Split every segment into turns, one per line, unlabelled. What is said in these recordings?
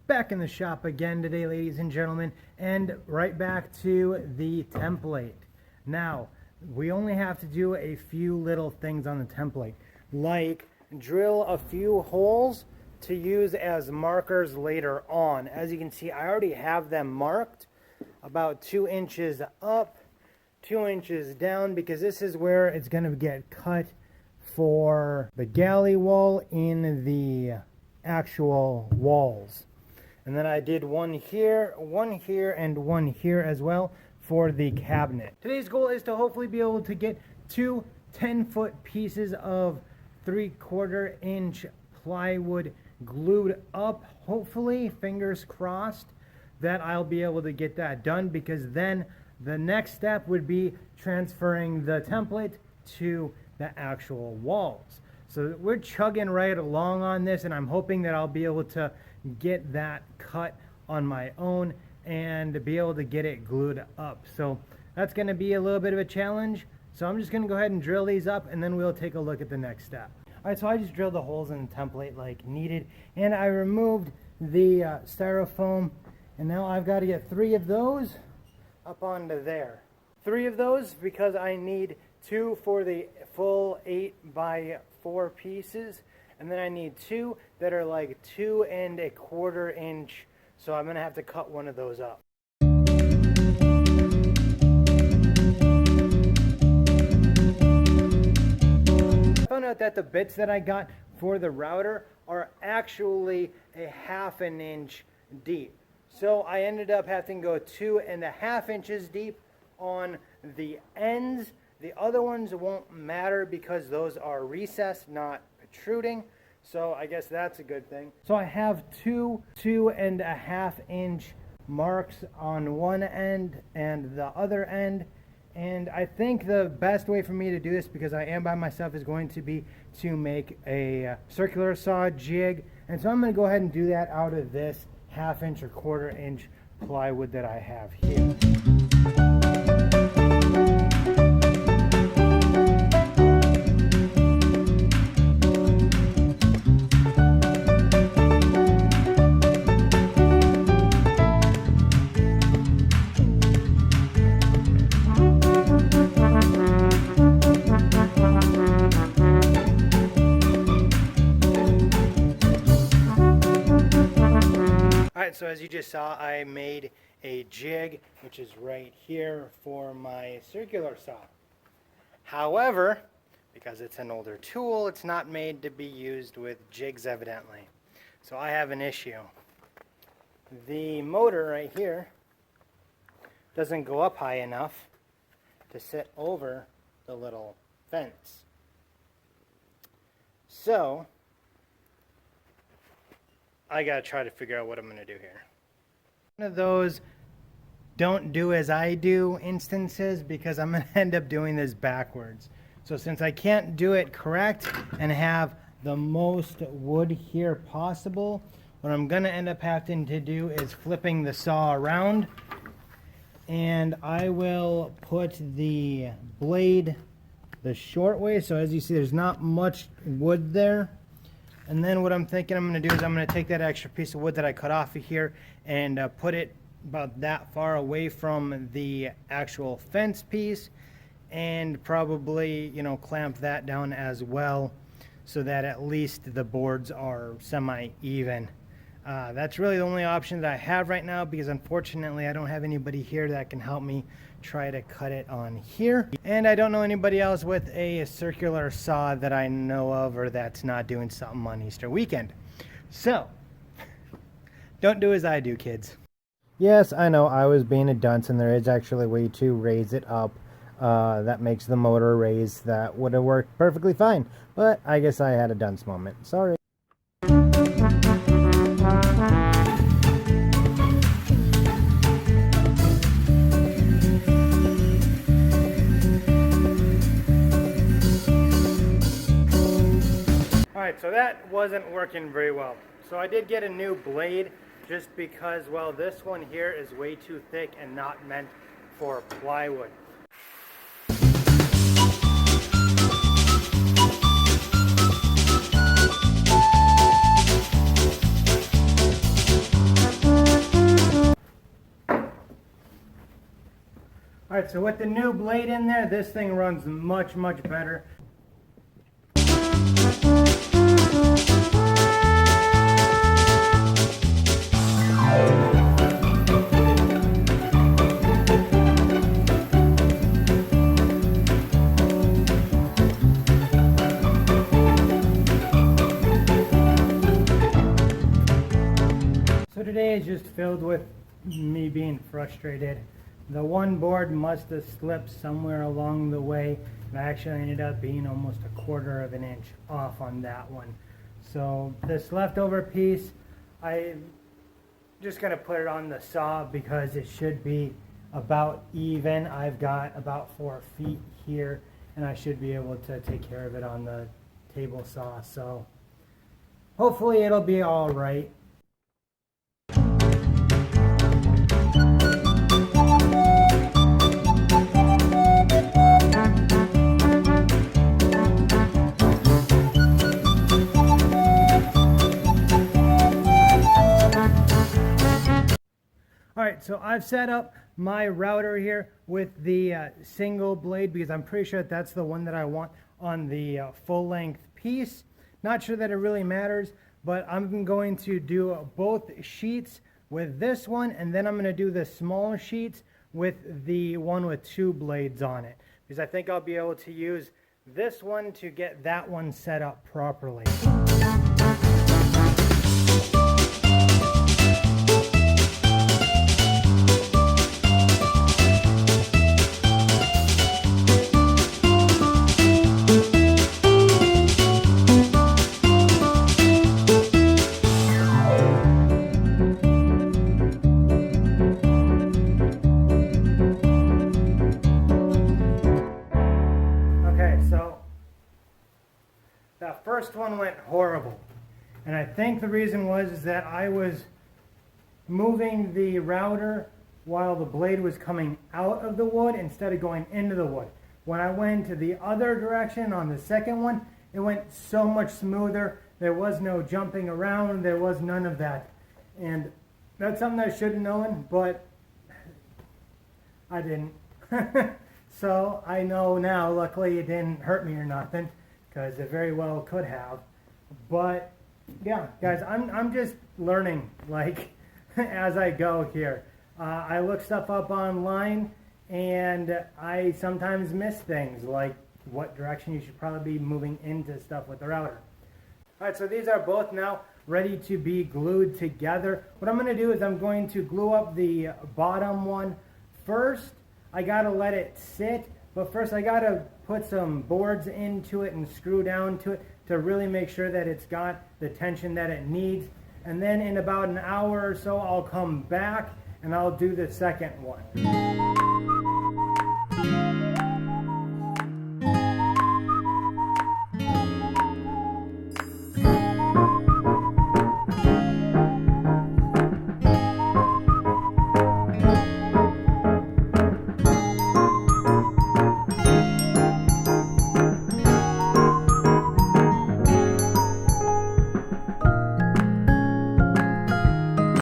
back in the shop again today, ladies and gentlemen, and right back to the template. Now, we only have to do a few little things on the template, like drill a few holes to use as markers later on. As you can see, I already have them marked about 2 inches up, 2 inches down, because this is where it's going to get cut for the galley wall in the actual walls. And then I did one here, and one here as well for the cabinet. Today's goal is to hopefully be able to get 2 10-foot pieces of 3/4 inch plywood glued up. Hopefully, fingers crossed, that I'll be able to get that done, because then the next step would be transferring the template to the actual walls. So we're chugging right along on this, and I'm hoping that I'll be able to get that cut on my own and be able to get it glued up. So that's going to be a little bit of a challenge. So I'm just going to go ahead and drill these up, and then we'll take a look at the next step. All right, so I just drilled the holes in the template like needed, and I removed the styrofoam, and now I've got to get 3 of those up onto there. 3 of those because I need 2 for the full 8x4 pieces, and then I need 2 that are like 2 1/4 inch, so I'm gonna have to cut one of those up. I found out that the bits that I got for the router are actually a 1/2 inch deep. So I ended up having to go 2 1/2 inches deep on the ends. The other ones won't matter because those are recessed, not protruding. So I guess that's a good thing. So I have 2 1/2 inch marks on one end and the other end. And I think the best way for me to do this, because I am by myself, is going to be to make a circular saw jig. And so I'm going to go ahead and do that out of this 1/2 inch or 1/4 inch plywood that I have here. So as you just saw, I made a jig, which is right here, for my circular saw. However, because it's an older tool, it's not made to be used with jigs evidently. So I have an issue. The motor right here doesn't go up high enough to sit over the little fence. So I gotta try to figure out what I'm gonna do here. One of those don't do as I do instances, because I'm gonna end up doing this backwards. So since I can't do it correct and have the most wood here possible, what I'm gonna end up having to do is flipping the saw around, and I will put the blade the short way. So as you see, there's not much wood there. And then what I'm thinking I'm going to do is I'm going to take that extra piece of wood that I cut off of here and put it about that far away from the actual fence piece, and probably, you know, clamp that down as well, so that at least the boards are semi-even. That's really the only option that I have right now, because unfortunately I don't have anybody here that can help me try to cut it on here, and I don't know anybody else with a circular saw that I know of, or that's not doing something on Easter weekend. So don't do as I do, kids. Yes, I know I was being a dunce, and there is actually a way to raise it up that makes the motor raise. That would have worked perfectly fine, but I guess I had a dunce moment. Sorry. Alright, so that wasn't working very well. So I did get a new blade, just because, well, this one here is way too thick and not meant for plywood. Alright, so with the new blade in there, this thing runs much, much better. So today is just filled with me being frustrated. The one board must have slipped somewhere along the way, and I actually ended up being almost 1/4 of an inch off on that one. So this leftover piece, I'm just going to put it on the saw because it should be about even. I've got about 4 feet here, and I should be able to take care of it on the table saw. So hopefully it'll be all right. Alright, so I've set up my router here with the single blade because I'm pretty sure that's the one that I want on the full-length piece. Not sure that it really matters, but I'm going to do both sheets with this one, and then I'm going to do the small sheets with the one with 2 blades on it, because I think I'll be able to use this one to get that one set up properly. That first one went horrible, and I think the reason was that I was moving the router while the blade was coming out of the wood instead of going into the wood. When I went to the other direction on the second one, it went so much smoother. There was no jumping around, there was none of that, and that's something I should have known, but I didn't. So I know now, luckily it didn't hurt me or nothing, because it very well could have. But yeah, guys, I'm just learning, like, as I go here. I look stuff up online, and I sometimes miss things, like what direction you should probably be moving into stuff with the router. Alright, so these are both now ready to be glued together. What I'm going to do is I'm going to glue up the bottom one first. I got to let it sit, but first I got to put some boards into it and screw down to it to really make sure that it's got the tension that it needs. And then in about an hour or so I'll come back and I'll do the second one.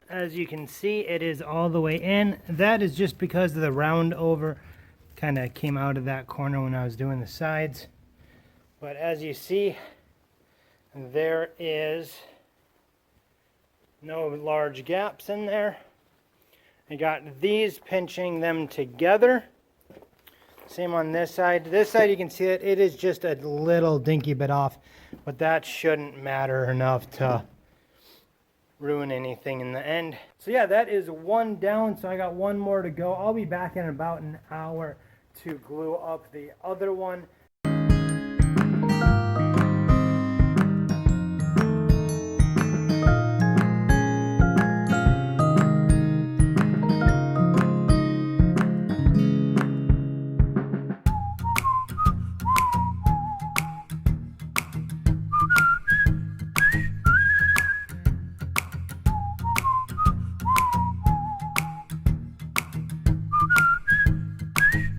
As you can see, it is all the way in. That is just because the round over kind of came out of that corner when I was doing the sides. But as you see, there is no large gaps in there. I got these pinching them together. Same on this side. This side you can see that it is just a little dinky bit off, but that shouldn't matter enough to ruin anything in the end. So yeah, that is one down, so I got one more to go. I'll be back in about an hour to glue up the other one.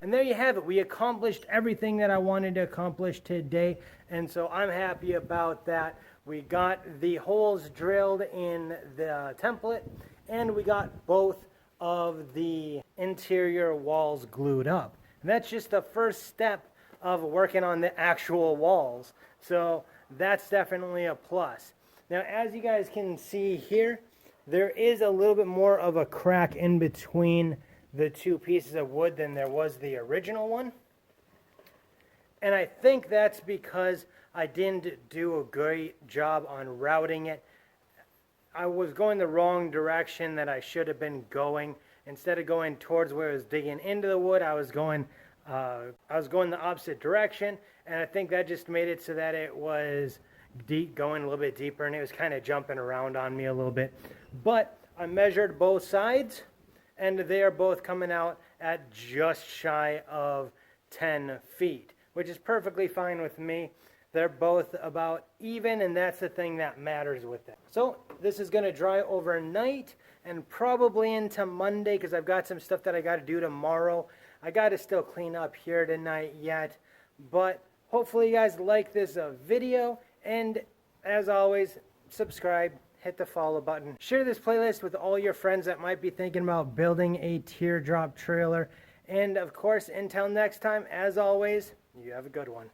And there you have it. We accomplished everything that I wanted to accomplish today, and so I'm happy about that. We got the holes drilled in the template, and we got both of the interior walls glued up. And that's just the first step of working on the actual walls. So that's definitely a plus. Now, as you guys can see here, there is a little bit more of a crack in between the two pieces of wood than there was the original one. And I think that's because I didn't do a great job on routing it. I was going the wrong direction that I should have been going. Instead of going towards where I was digging into the wood, I was going the opposite direction, and I think that just made it so that it was going a little bit deeper, and it was kind of jumping around on me a little bit. But I measured both sides, and they are both coming out at just shy of 10 feet, which is perfectly fine with me. They're both about even, and that's the thing that matters with it. So this is going to dry overnight and probably into Monday, because I've got some stuff that I got to do tomorrow. I got to still clean up here tonight yet, but hopefully you guys like this video, and as always, subscribe, hit the follow button. Share this playlist with all your friends that might be thinking about building a teardrop trailer. And of course, until next time, as always, you have a good one.